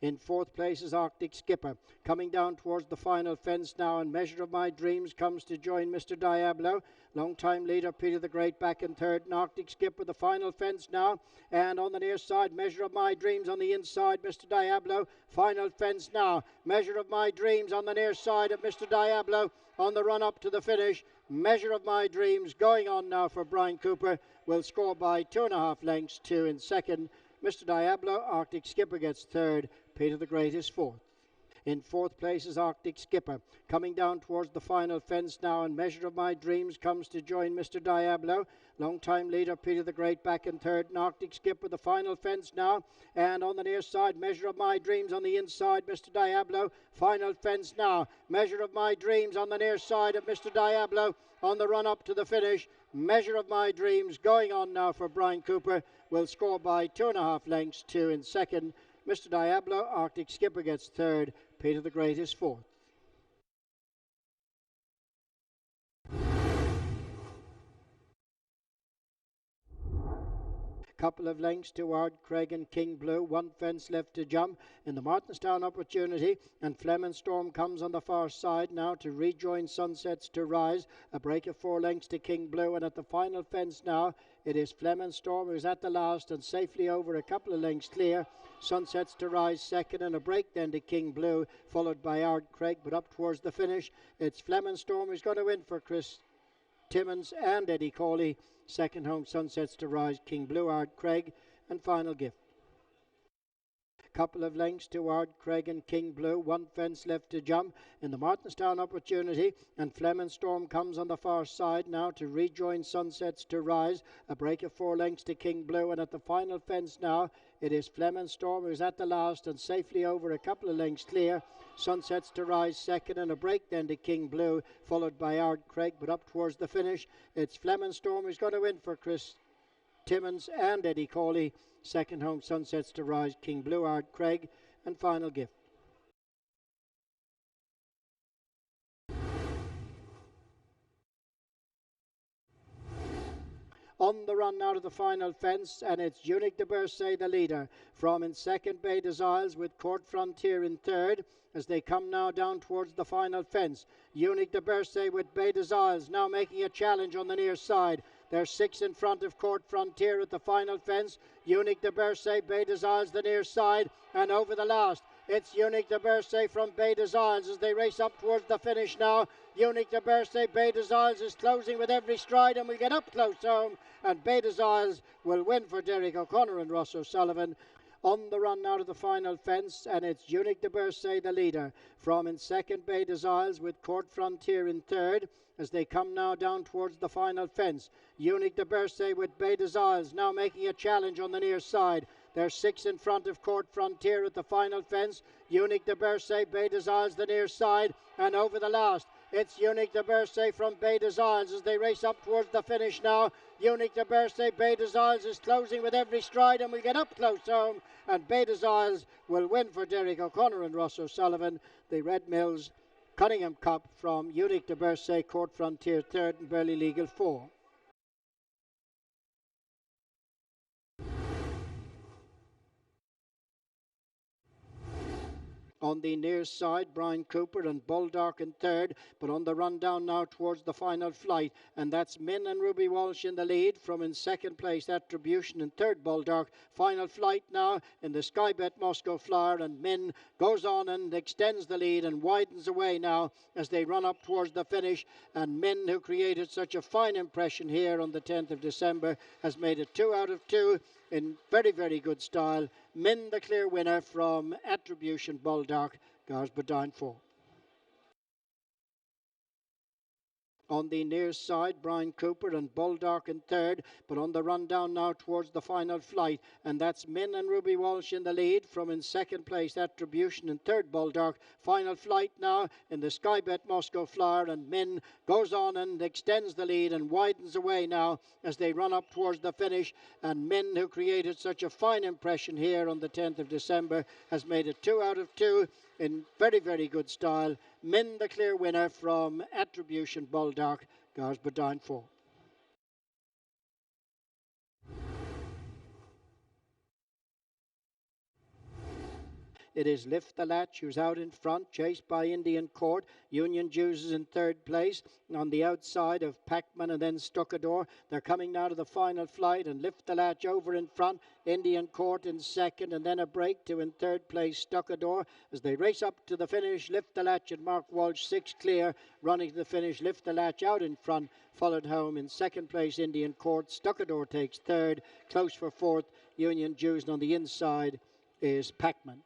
In fourth place is Arctic Skipper. Coming down towards the final fence now, and Measure of My Dreams comes to join Mr. Diablo. Long time leader Peter the Great back in third, and Arctic Skipper the final fence now. And on the near side, Measure of My Dreams on the inside, Mr. Diablo. Final fence now. Measure of My Dreams on the near side of Mr. Diablo on the run up to the finish. Measure of My Dreams going on now for Brian Cooper. Will score by 2.5 lengths, 2 in second. Mr. Diablo, Arctic Skipper gets third. Peter the Great is fourth. In fourth place is Arctic Skipper. Coming down towards the final fence now, and Measure of My Dreams comes to join Mr. Diablo. Long time leader Peter the Great back in third, and Arctic Skipper the final fence now. And on the near side, Measure of My Dreams on the inside, Mr. Diablo. Final fence now. Measure of My Dreams on the near side of Mr. Diablo on the run up to the finish. Measure of My Dreams going on now for Brian Cooper. Will score by 2.5 lengths, 2 in second. Mr. Diablo, Arctic Skipper gets third. Peter the Great is fourth. Couple of lengths to Ard Craig and King Blue. One fence left to jump in the Martinstown Opportunity, and Fleming Storm comes on the far side now to rejoin Sunsets to Rise. A break of 4 lengths to King Blue, and at the final fence now it is Fleming Storm who's at the last and safely over a couple of lengths clear. Sunsets to Rise second, and a break then to King Blue, followed by Ard Craig. But up towards the finish, it's Fleming Storm who's going to win for Chris Timmins and Eddie Cawley. Second home, Sunsets to Rise, King Blue, Ard Craig, and Final Gift. Couple of lengths to Ard Craig and King Blue. One fence left to jump in the Martinstown Opportunity, and Fleming Storm comes on the far side now to rejoin Sunsets to Rise. A break of 4 lengths to King Blue, and at the final fence now it is Fleming Storm who's at the last and safely over a couple of lengths clear. Sunsets to Rise second, and a break then to King Blue, followed by Ard Craig. But up towards the finish, it's Fleming Storm who's going to win for Chris Timmins and Eddie Cawley. Second home, Sunsets to Rise, King Blue, Ard Craig, and Final Gift. On the run now to the final fence, and it's Unique de Bersay, the leader. From in second, Bay des Isles, with Court Frontier in third, as they come now down towards the final fence. Unique de Bersay with Bay des Isles now making a challenge on the near side. They're 6 in front of Court Frontier at the final fence. Unique de Bersay, Bay des Isles the near side, and over the last. It's Unique de Bersay from Bay des Isles as they race up towards the finish now. Unique de Bersay, Bay des Isles is closing with every stride, and we get up close home, and Bay des Isles will win for Derek O'Connor and Ross O'Sullivan. On the run now to the final fence, and it's Unique de Bersay, the leader. From in second, Bay des Isles, with Court Frontier in third, as they come now down towards the final fence. Unique de Bersay with Bay des Isles now making a challenge on the near side. They're 6 in front of Court Frontier at the final fence. Unique de Bersay, Bay des Isles the near side, and over the last. It's Unique de Bersay from Bay des Isles as they race up towards the finish now. Unique de Bersay, Bay des Isles is closing with every stride, and we get up close home, and Bay des Isles will win for Derek O'Connor and Ross O'Sullivan. The Red Mills Cunningham Cup from Unique de Bersay, Court Frontier third, and Burley Legal 4. On the near side, Brian Cooper and Bulldog in third, but on the run down now towards the final flight, and that's Min and Ruby Walsh in the lead. From in second place, Attribution in third, Bulldog. Final flight now in the Skybet Moscow Flyer, and Min goes on and extends the lead and widens away now as they run up towards the finish. And Min, who created such a fine impression here on the 10th of December, has made it 2 out of 2 in very, very good style. Min, the clear winner from Attribution, Bulldog, Garsbadine 4. On the near side, Brian Cooper and Bulldog in third, but on the run down now towards the final flight, and that's Min and Ruby Walsh in the lead. From in second place, Attribution in third, Bulldog. Final flight now in the Skybet Moscow Flyer, and Min goes on and extends the lead and widens away now as they run up towards the finish. And Min, who created such a fine impression here on the 10th of December, has made it 2 out of 2 in very, very good style. Min, the clear winner from Attribution, Bulldog, Garsbadine 4. It is Lift the Latch who's out in front, chased by Indian Court. Union Jews is in third place. On the outside of Pac-Man and then Stucador. They're coming now to the final flight, and Lift the Latch over in front. Indian Court in second, and then a break to in third place Stucador. As they race up to the finish, Lift the Latch and Mark Walsh 6 clear. Running to the finish, Lift the Latch out in front. Followed home in second place Indian Court. Stucador takes third. Close for fourth, Union Jews, and on the inside is Pac-Man.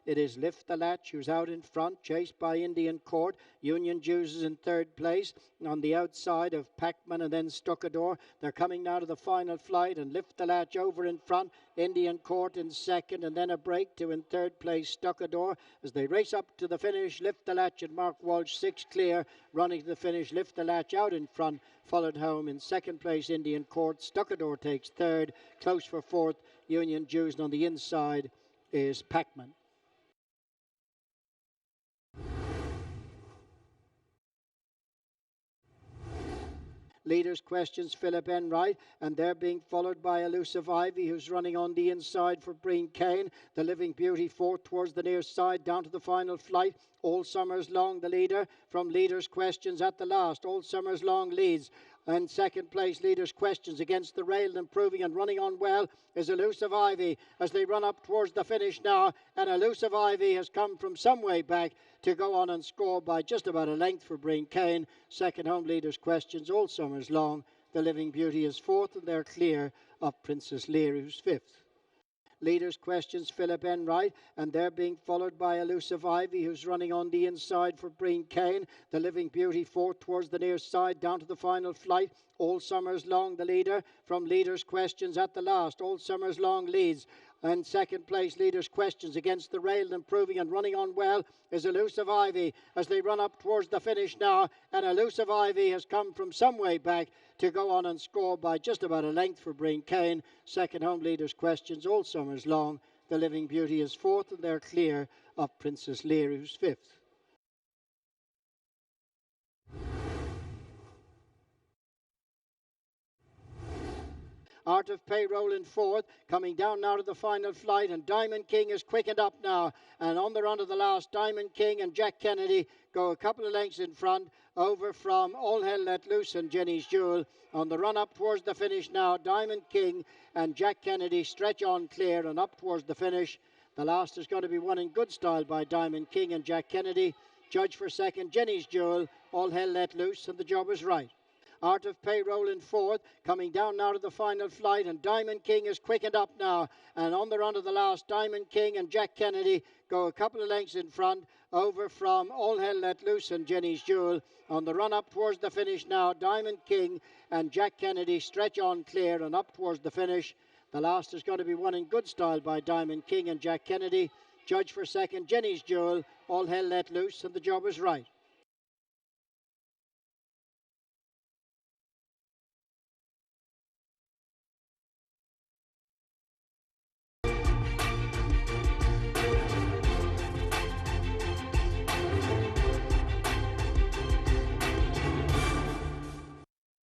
It is Lift the Latch who's out in front, chased by Indian Court. Union Jews is in third place. On the outside of Pac-Man and then Stucador. They're coming now to the final flight, and Lift the Latch over in front. Indian Court in second, and then a break to in third place Stucador. As they race up to the finish, Lift the Latch and Mark Walsh 6 clear. Running to the finish, Lift the Latch out in front. Followed home in second place Indian Court. Stucador takes third. Close for fourth, Union Jews, and on the inside is Pac-Man. Leaders questions Philip Enright, and they're being followed by Elusive Ivy, who's running on the inside for Breen Kane. The Living Beauty fourth towards the near side, down to the final flight. All Summers Long, the leader. From Leaders questions at the last, All Summers Long leads. And second place, Leaders questions against the rail, improving and running on well is Elusive Ivy as they run up towards the finish now. And Elusive Ivy has come from some way back to go on and score by just about a length for Breen Kane. Second home, Leaders questions All Summers Long. The Living Beauty is fourth, and they're clear of Princess Lear, who's fifth. Leaders questions Philip Enright, and they're being followed by Elusive Ivy, who's running on the inside for Breen Kane. The Living Beauty fourth towards the near side, down to the final flight. All Summers Long, the leader. From Leaders questions at the last, All Summers Long leads. And second place, Leaders questions against the rail, improving and running on well is Elusive Ivy as they run up towards the finish now. And Elusive Ivy has come from some way back to go on and score by just about a length for Breen Kane. Second home, Leaders questions All Summers Long. The Living Beauty is fourth, and they're clear of Princess Lear, who's fifth. Art of Payroll in fourth, coming down now to the final flight, and Diamond King is quickened up now, and on the run of the last, Diamond King and Jack Kennedy go a couple of lengths in front, over from All Hell Let Loose and Jenny's Jewel. On the run up towards the finish now, Diamond King and Jack Kennedy stretch on clear and up towards the finish. The last is going to be won in good style by Diamond King and Jack Kennedy. Judge for second, Jenny's Jewel, All Hell Let Loose, and the job is right. Art of Payroll in fourth, coming down now to the final flight, and Diamond King is quickened up now, and on the run of the last, Diamond King and Jack Kennedy go a couple of lengths in front, over from All Hell Let Loose and Jenny's Jewel. On the run up towards the finish now, Diamond King and Jack Kennedy stretch on clear and up towards the finish. The last is going to be won in good style by Diamond King and Jack Kennedy. Judge for second, Jenny's Jewel, All Hell Let Loose, and the job is right.